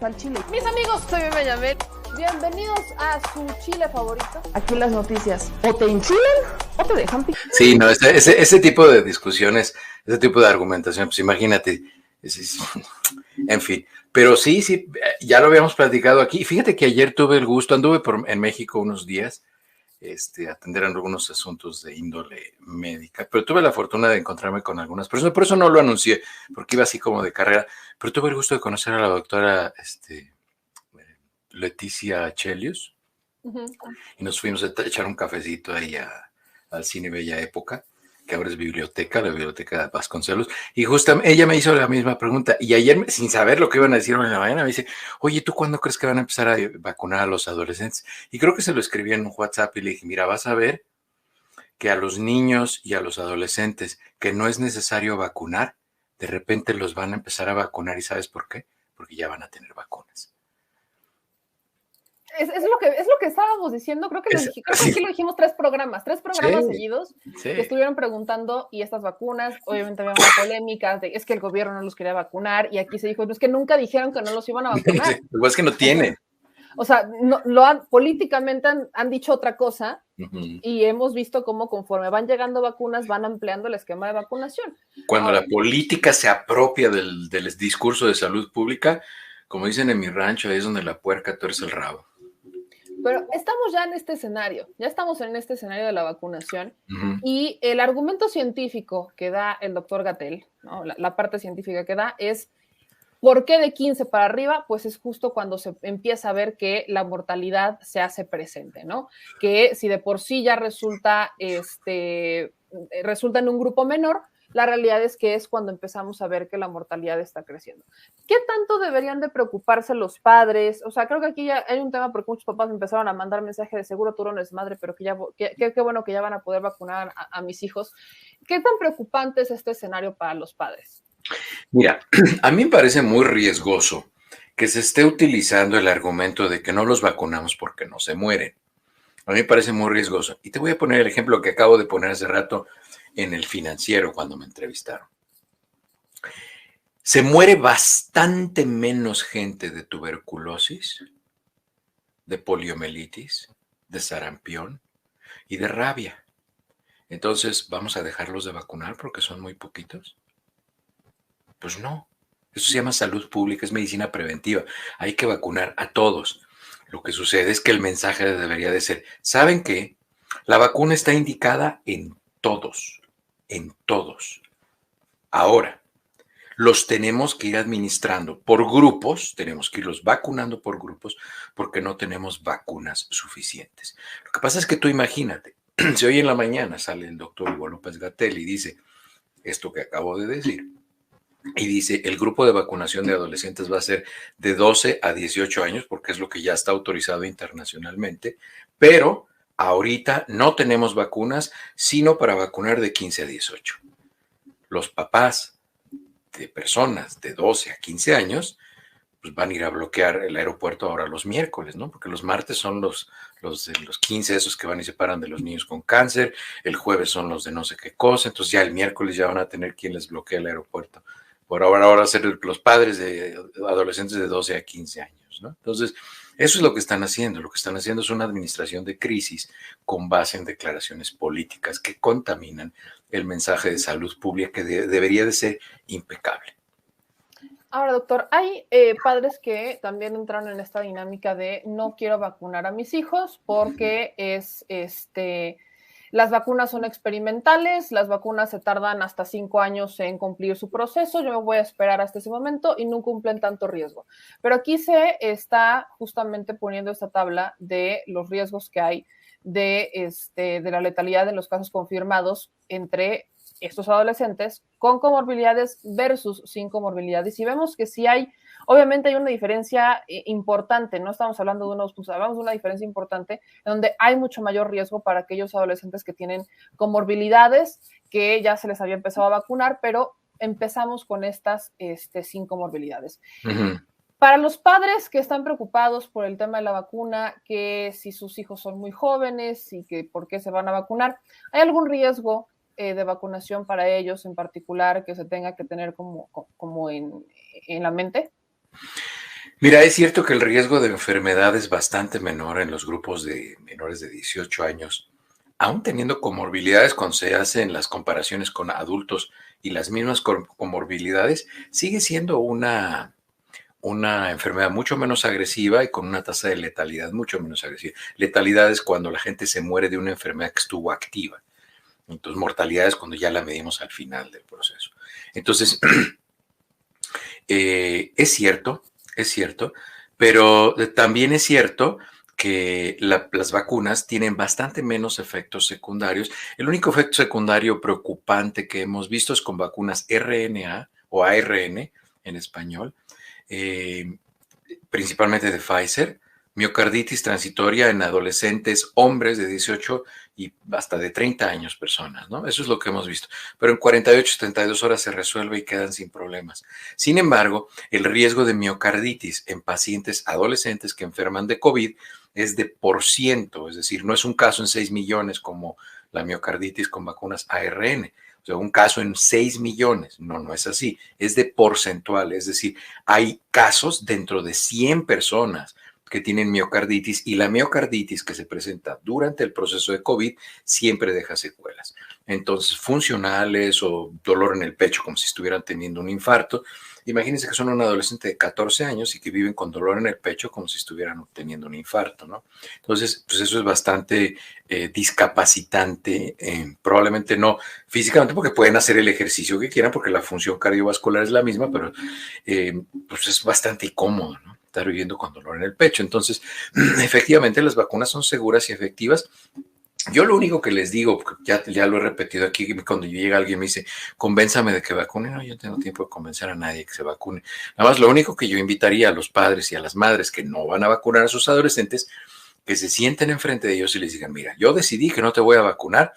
Al chile. Mis amigos, soy Bebe Yamel. Bienvenidos a su chile favorito. Aquí las noticias o te enchilan o te dejan picar. Sí, no, ese tipo de discusiones, ese tipo de argumentación, pues imagínate, en fin. Pero sí, ya lo habíamos platicado aquí. Fíjate que ayer tuve el gusto, anduve en México unos días, atender algunos asuntos de índole médica, pero tuve la fortuna de encontrarme con algunas personas, por eso no lo anuncié, porque iba así como de carrera, pero tuve el gusto de conocer a la doctora Leticia Chelius, y nos fuimos a echar un cafecito ahí al Cine Bella Época, que ahora es biblioteca, la biblioteca de Vasconcelos, y justamente ella me hizo la misma pregunta, y ayer, sin saber lo que iban a decir en la mañana, me dice, oye, ¿tú cuándo crees que van a empezar a vacunar a los adolescentes? Y creo que se lo escribí en un WhatsApp y le dije, mira, vas a ver que a los niños y a los adolescentes que no es necesario vacunar, de repente los van a empezar a vacunar, ¿y sabes por qué? Porque ya van a tener vacunas. Es lo que estábamos diciendo, creo que aquí lo dijimos tres programas seguidos que estuvieron preguntando y estas vacunas, obviamente había una polémica de es que el gobierno no los quería vacunar y aquí se dijo, es que nunca dijeron que no los iban a vacunar. Sí, es que no tienen. O sea políticamente han dicho otra cosa y hemos visto cómo conforme van llegando vacunas van ampliando el esquema de vacunación. Cuando la política se apropia del discurso de salud pública, como dicen en mi rancho, ahí es donde la puerca tuerce el rabo. Pero estamos ya en este escenario, de la vacunación y el argumento científico que da el doctor Gatell, ¿no? La parte científica que da es ¿por qué de 15 para arriba? Pues es justo cuando se empieza a ver que la mortalidad se hace presente, ¿no? Que si de por sí ya resulta en un grupo menor, la realidad es que es cuando empezamos a ver que la mortalidad está creciendo. ¿Qué tanto deberían de preocuparse los padres? O sea, creo que aquí ya hay un tema porque muchos papás empezaron a mandar mensajes de seguro tú no eres madre, pero qué bueno que ya van a poder vacunar a mis hijos. ¿Qué tan preocupante es este escenario para los padres? Mira, a mí me parece muy riesgoso que se esté utilizando el argumento de que no los vacunamos porque no se mueren. A mí me parece muy riesgoso. Y te voy a poner el ejemplo que acabo de poner hace rato en El Financiero cuando me entrevistaron. Se muere bastante menos gente de tuberculosis, de poliomielitis, de sarampión y de rabia. Entonces, ¿vamos a dejarlos de vacunar porque son muy poquitos? Pues no. Eso se llama salud pública, es medicina preventiva. Hay que vacunar a todos. Lo que sucede es que el mensaje debería de ser, ¿saben qué? La vacuna está indicada en todos, en todos. Ahora, los tenemos que ir administrando por grupos, tenemos que irlos vacunando por grupos porque no tenemos vacunas suficientes. Lo que pasa es que tú imagínate, si hoy en la mañana sale el doctor Hugo López-Gatell y dice esto que acabo de decir, y dice el grupo de vacunación de adolescentes va a ser de 12 a 18 años, porque es lo que ya está autorizado internacionalmente, pero ahorita no tenemos vacunas, sino para vacunar de 15 a 18. Los papás de personas de 12 a 15 años, pues van a ir a bloquear el aeropuerto ahora los miércoles, ¿no? Porque los martes son los 15 esos que van y se paran de los niños con cáncer, el jueves son los de no sé qué cosa, entonces ya el miércoles ya van a tener quien les bloquee el aeropuerto. Por ahora ser los padres de adolescentes de 12 a 15 años, ¿no? Entonces, eso es lo que están haciendo. Lo que están haciendo es una administración de crisis con base en declaraciones políticas que contaminan el mensaje de salud pública que debería de ser impecable. Ahora, doctor, hay padres que también entraron en esta dinámica de no quiero vacunar a mis hijos porque las vacunas son experimentales, las vacunas se tardan hasta 5 años en cumplir su proceso, yo me voy a esperar hasta ese momento y no cumplen tanto riesgo. Pero aquí se está justamente poniendo esta tabla de los riesgos que hay de la letalidad en los casos confirmados entre estos adolescentes con comorbilidades versus sin comorbilidades. Y vemos que sí obviamente hay una diferencia importante, no estamos hablando de unos, pues hablamos de una diferencia importante, en donde hay mucho mayor riesgo para aquellos adolescentes que tienen comorbilidades, que ya se les había empezado a vacunar, pero empezamos con estas sin comorbilidades. Para los padres que están preocupados por el tema de la vacuna, que si sus hijos son muy jóvenes y que por qué se van a vacunar, ¿hay algún riesgo de vacunación para ellos en particular que se tenga que tener como en la mente? Mira, es cierto que el riesgo de enfermedad es bastante menor en los grupos de menores de 18 años, aún teniendo comorbilidades cuando se hacen las comparaciones con adultos y las mismas comorbilidades, sigue siendo una enfermedad mucho menos agresiva y con una tasa de letalidad mucho menos agresiva. Letalidad es cuando la gente se muere de una enfermedad que estuvo activa. Entonces, mortalidad es cuando ya la medimos al final del proceso. Entonces, es cierto, pero también es cierto que las vacunas tienen bastante menos efectos secundarios. El único efecto secundario preocupante que hemos visto es con vacunas RNA o ARN en español, eh, principalmente de Pfizer, miocarditis transitoria en adolescentes, hombres de 18 y hasta de 30 años personas, ¿no? Eso es lo que hemos visto. Pero en 48, 72 horas se resuelve y quedan sin problemas. Sin embargo, el riesgo de miocarditis en pacientes adolescentes que enferman de COVID es de por ciento, es decir, no es un caso en 6 millones como la miocarditis con vacunas ARN. O sea, un caso en 6 millones. No, no es así. Es de porcentual. Es decir, hay casos dentro de 100 personas que tienen miocarditis y la miocarditis que se presenta durante el proceso de COVID siempre deja secuelas. Entonces, funcionales o dolor en el pecho como si estuvieran teniendo un infarto. Imagínense que son un adolescente de 14 años y que viven con dolor en el pecho como si estuvieran teniendo un infarto, ¿no? Entonces, pues eso es bastante discapacitante, probablemente no físicamente porque pueden hacer el ejercicio que quieran porque la función cardiovascular es la misma, pero pues es bastante incómodo, ¿no? Estar viviendo con dolor en el pecho. Entonces, efectivamente, las vacunas son seguras y efectivas. Yo lo único que les digo, porque ya lo he repetido aquí, cuando llega alguien me dice, convénzame de que vacune, no, yo no tengo tiempo de convencer a nadie que se vacune. Nada más lo único que yo invitaría a los padres y a las madres que no van a vacunar a sus adolescentes, que se sienten enfrente de ellos y les digan, mira, yo decidí que no te voy a vacunar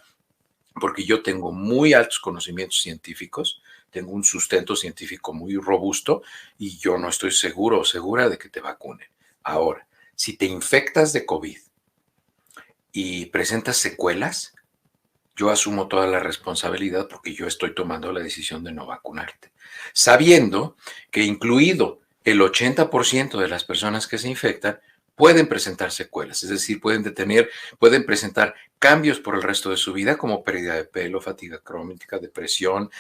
porque yo tengo muy altos conocimientos científicos, tengo un sustento científico muy robusto y yo no estoy seguro o segura de que te vacunen. Ahora, si te infectas de COVID y presentas secuelas, yo asumo toda la responsabilidad porque yo estoy tomando la decisión de no vacunarte, sabiendo que incluido el 80% de las personas que se infectan pueden presentar secuelas, es decir, pueden presentar cambios por el resto de su vida como pérdida de pelo, fatiga crónica, depresión,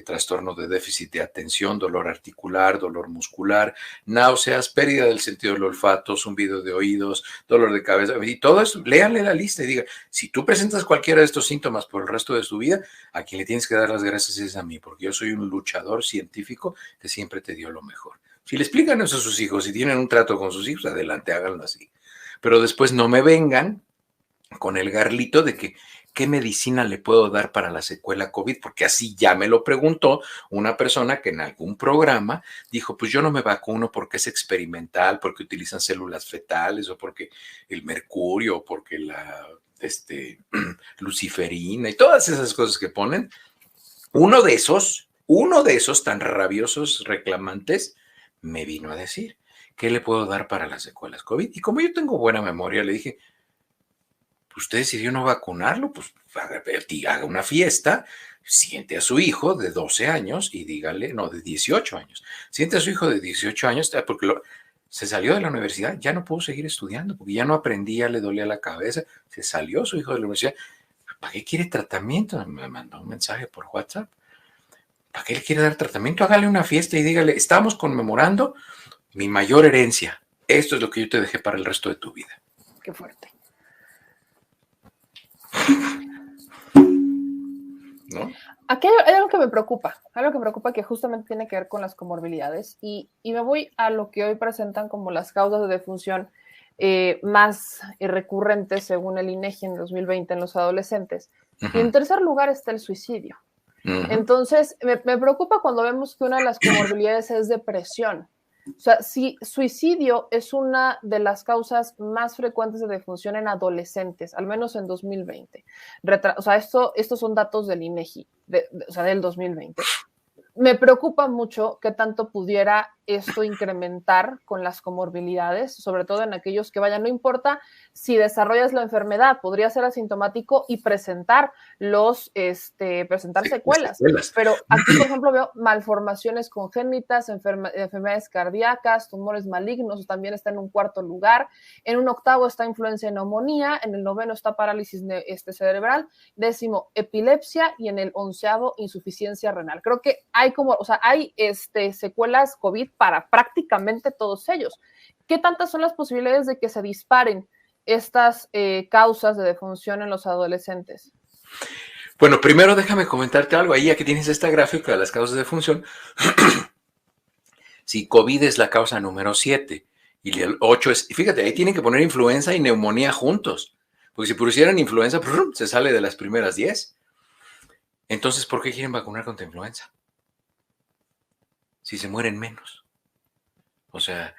trastorno de déficit de atención, dolor articular, dolor muscular, náuseas, pérdida del sentido del olfato, zumbido de oídos, dolor de cabeza y todo eso. Léanle la lista y digan, si tú presentas cualquiera de estos síntomas por el resto de su vida, a quien le tienes que dar las gracias es a mí, porque yo soy un luchador científico que siempre te dio lo mejor. Si le explican eso a sus hijos, si tienen un trato con sus hijos, adelante, háganlo así. Pero después no me vengan con el garlito de que qué medicina le puedo dar para la secuela COVID, porque así ya me lo preguntó una persona que en algún programa dijo, pues yo no me vacuno porque es experimental, porque utilizan células fetales o porque el mercurio o porque la luciferina y todas esas cosas que ponen. Uno de esos tan rabiosos reclamantes me vino a decir, ¿qué le puedo dar para las secuelas COVID? Y como yo tengo buena memoria, le dije, usted decidió no vacunarlo, pues haga una fiesta, siente a su hijo de 12 años y dígale, no, de 18 años, siente a su hijo de 18 años, porque se salió de la universidad, ya no pudo seguir estudiando, porque ya no aprendía, le dolía la cabeza, se salió su hijo de la universidad. ¿Para qué quiere tratamiento? Me mandó un mensaje por WhatsApp. ¿Para qué le quiere dar tratamiento? Hágale una fiesta y dígale, estamos conmemorando mi mayor herencia. Esto es lo que yo te dejé para el resto de tu vida. Qué fuerte. ¿No? Aquí hay algo que me preocupa, que justamente tiene que ver con las comorbilidades y me voy a lo que hoy presentan como las causas de defunción más recurrentes según el INEGI en 2020 en los adolescentes. Y en tercer lugar está el suicidio. Entonces, me preocupa cuando vemos que una de las comorbilidades es depresión. O sea, si suicidio es una de las causas más frecuentes de defunción en adolescentes, al menos en 2020. O sea, estos son datos del INEGI, o sea, del 2020. Me preocupa mucho que tanto pudiera esto incrementar con las comorbilidades, sobre todo en aquellos que vayan, no importa si desarrollas la enfermedad, podría ser asintomático y presentar secuelas. Pero aquí, por ejemplo, veo malformaciones congénitas, enfermedades cardíacas, tumores malignos, también está en un cuarto lugar. En un octavo está influenza y neumonía, en el noveno está parálisis cerebral, décimo epilepsia y en el onceavo insuficiencia renal. Creo que hay secuelas COVID para prácticamente todos ellos. ¿Qué tantas son las posibilidades de que se disparen estas causas de defunción en los adolescentes? Bueno, primero déjame comentarte algo. Ahí aquí tienes esta gráfica de las causas de defunción. Si COVID es la causa número 7 y el 8 es, y fíjate, ahí tienen que poner influenza y neumonía juntos, porque si pusieran influenza, se sale de las primeras 10. Entonces, ¿por qué quieren vacunar contra influenza? Si se mueren menos. O sea,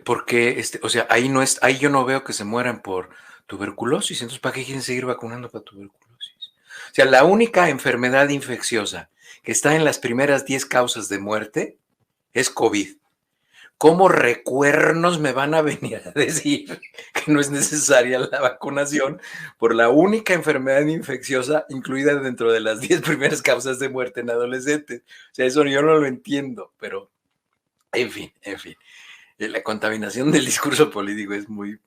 porque ahí yo no veo que se mueran por tuberculosis. Entonces, ¿para qué quieren seguir vacunando para tuberculosis? O sea, la única enfermedad infecciosa que está en las primeras 10 causas de muerte es COVID. ¿Cómo recuernos me van a venir a decir que no es necesaria la vacunación por la única enfermedad infecciosa incluida dentro de las 10 primeras causas de muerte en adolescentes? O sea, eso yo no lo entiendo, pero en fin. La contaminación del discurso político es muy,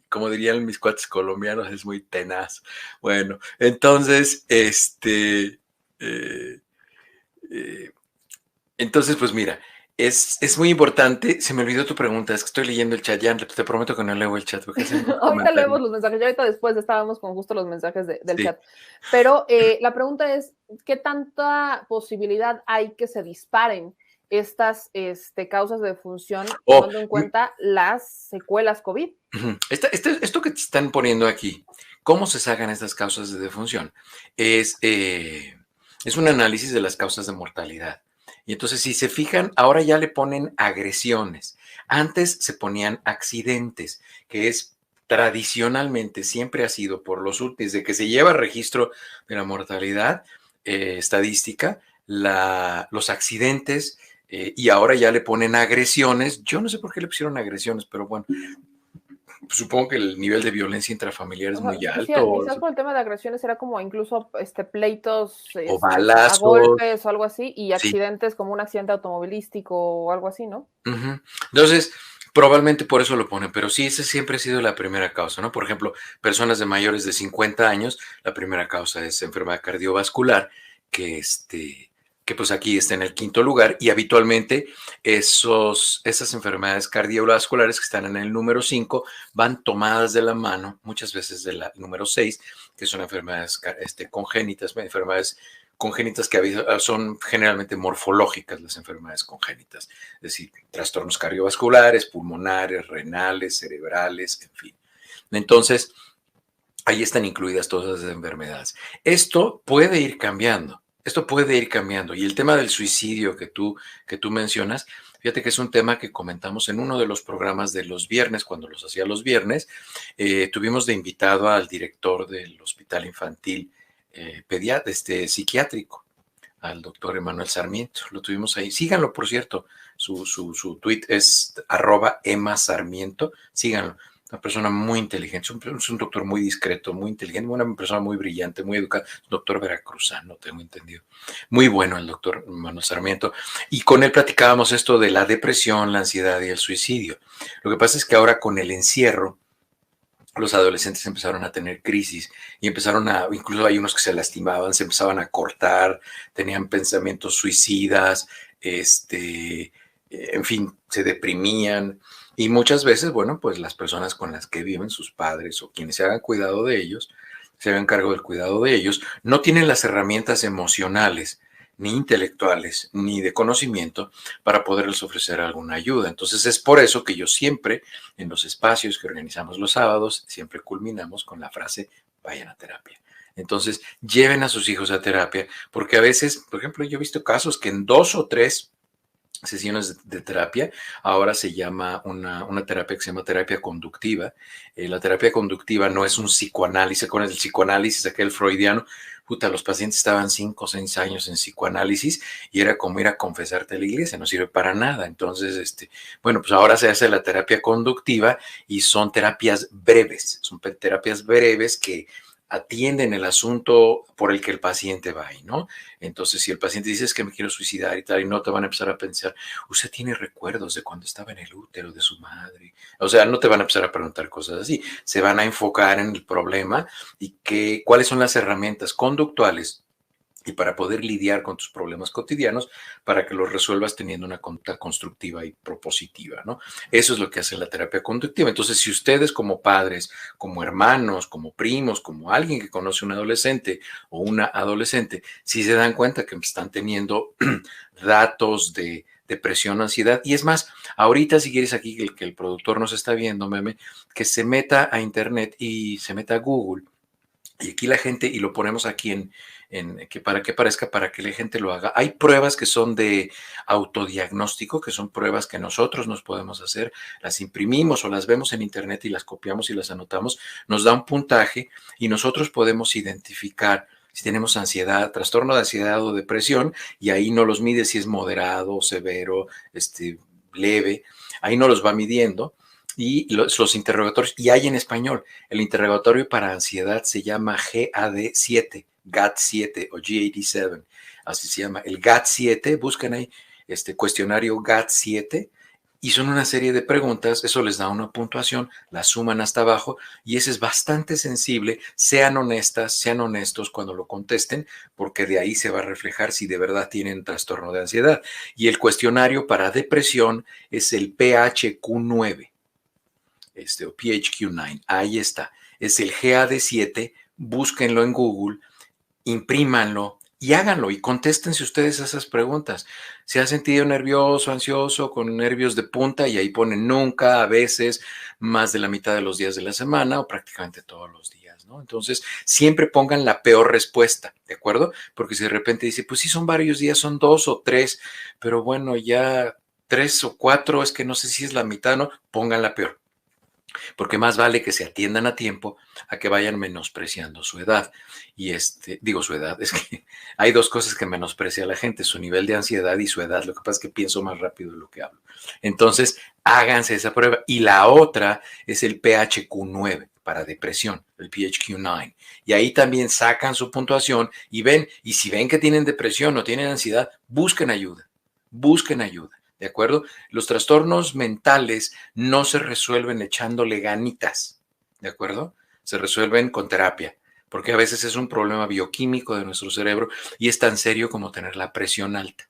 como dirían mis cuates colombianos, es muy tenaz. Bueno, entonces, entonces, pues mira, es muy importante. Se me olvidó tu pregunta, es que estoy leyendo el chat, ya te prometo que no leo el chat. Ahorita leemos los mensajes, ya ahorita después estábamos con justo los mensajes del chat. Pero la pregunta es, ¿qué tanta posibilidad hay que se disparen estas causas de defunción tomando en cuenta las secuelas COVID? Esto que te están poniendo aquí, ¿cómo se sacan estas causas de defunción? Es un análisis de las causas de mortalidad. Y entonces, si se fijan, ahora ya le ponen agresiones. Antes se ponían accidentes, que es tradicionalmente, siempre ha sido por los últimos, desde que se lleva registro de la mortalidad estadística, los accidentes, y ahora ya le ponen agresiones. Yo no sé por qué le pusieron agresiones, pero bueno, supongo que el nivel de violencia intrafamiliar es muy alto. Sí, quizás por el tema de agresiones era como incluso pleitos o balazos, a golpes o algo así, y accidentes como un accidente automovilístico o algo así, ¿no? Entonces, probablemente por eso lo ponen, pero sí, esa siempre ha sido la primera causa, ¿no? Por ejemplo, personas de mayores de 50 años, la primera causa es enfermedad cardiovascular, que pues aquí está en el quinto lugar, y habitualmente esas enfermedades cardiovasculares que están en el número 5 van tomadas de la mano, muchas veces de la número 6, que son enfermedades congénitas, enfermedades congénitas que son generalmente morfológicas, las enfermedades congénitas, es decir, trastornos cardiovasculares, pulmonares, renales, cerebrales, en fin. Entonces, ahí están incluidas todas esas enfermedades. Esto puede ir cambiando. Y el tema del suicidio que tú mencionas, fíjate que es un tema que comentamos en uno de los programas de los viernes, cuando los hacía los viernes. Tuvimos de invitado al director del Hospital Infantil psiquiátrico, al doctor Emanuel Sarmiento. Lo tuvimos ahí. Síganlo, por cierto. Su tweet es @emasarmiento. Síganlo. Una persona muy inteligente, es un doctor muy discreto, muy inteligente, una persona muy brillante, muy educada, doctor veracruzano, tengo entendido. Muy bueno el doctor Manuel Sarmiento. Y con él platicábamos esto de la depresión, la ansiedad y el suicidio. Lo que pasa es que ahora con el encierro, los adolescentes empezaron a tener crisis y incluso hay unos que se lastimaban, se empezaban a cortar, tenían pensamientos suicidas, en fin, se deprimían. Y muchas veces, bueno, pues las personas con las que viven, sus padres o quienes se hagan cargo del cuidado de ellos, no tienen las herramientas emocionales, ni intelectuales, ni de conocimiento para poderles ofrecer alguna ayuda. Entonces es por eso que yo siempre, en los espacios que organizamos los sábados, siempre culminamos con la frase, vayan a terapia. Entonces, lleven a sus hijos a terapia, porque a veces, por ejemplo, yo he visto casos que en 2 o 3 sesiones de terapia. Ahora se llama una terapia que se llama terapia conductiva. La terapia conductiva no es un psicoanálisis. Con el psicoanálisis, aquel freudiano, puta, los pacientes estaban 5 o 6 años en psicoanálisis y era como ir a confesarte a la iglesia, no sirve para nada. Entonces, bueno, pues ahora se hace la terapia conductiva y son terapias breves que atienden el asunto por el que el paciente va ahí, ¿no? Entonces, si el paciente dice es que me quiero suicidar y tal, y no te van a empezar a pensar, usted tiene recuerdos de cuando estaba en el útero de su madre. O sea, no te van a empezar a preguntar cosas así. Se van a enfocar en el problema y cuáles son las herramientas conductuales y para poder lidiar con tus problemas cotidianos, para que los resuelvas teniendo una conducta constructiva y propositiva, ¿no? Eso es lo que hace la terapia conductiva. Entonces, si ustedes como padres, como hermanos, como primos, como alguien que conoce un adolescente o una adolescente, si se dan cuenta que están teniendo datos de depresión, ansiedad, y es más, ahorita si quieres aquí que el productor nos está viendo, meme, que se meta a internet y se meta a Google. Y aquí la gente, y lo ponemos aquí que para que parezca, para que la gente lo haga. Hay pruebas que son de autodiagnóstico, que son pruebas que nosotros nos podemos hacer, las imprimimos o las vemos en internet y las copiamos y las anotamos, nos da un puntaje y nosotros podemos identificar si tenemos ansiedad, trastorno de ansiedad o depresión, y ahí no los mide si es moderado, severo, leve, ahí no los va midiendo. Y los interrogatorios, y hay en español, el interrogatorio para ansiedad se llama GAD-7, GAD-7 o GAD-7, así se llama, el GAD-7, buscan ahí cuestionario GAD-7 y son una serie de preguntas, eso les da una puntuación, la suman hasta abajo y ese es bastante sensible, sean honestas, sean honestos cuando lo contesten, porque de ahí se va a reflejar si de verdad tienen trastorno de ansiedad. Y el cuestionario para depresión es el PHQ-9. O PHQ-9, ahí está, es el GAD-7, búsquenlo en Google, imprímanlo y háganlo y contéstense ustedes esas preguntas. ¿Se ha sentido nervioso, ansioso, con nervios de punta? Y ahí ponen nunca, a veces, más de la mitad de los días de la semana o prácticamente todos los días, ¿no? Entonces, siempre pongan la peor respuesta, ¿de acuerdo? Porque si de repente dice, pues sí, son varios días, son 2 o 3, pero bueno, ya 3 o 4, es que no sé si es la mitad, ¿no? Pongan la peor. Porque más vale que se atiendan a tiempo a que vayan menospreciando su edad. Y digo su edad, es que hay dos cosas que menosprecia la gente, su nivel de ansiedad y su edad. Lo que pasa es que pienso más rápido de lo que hablo. Entonces, háganse esa prueba. Y la otra es el PHQ-9 para depresión, el PHQ-9. Y ahí también sacan su puntuación y ven, y si ven que tienen depresión o tienen ansiedad, busquen ayuda, busquen ayuda. ¿De acuerdo? Los trastornos mentales no se resuelven echándole ganitas, ¿de acuerdo? Se resuelven con terapia, porque a veces es un problema bioquímico de nuestro cerebro y es tan serio como tener la presión alta.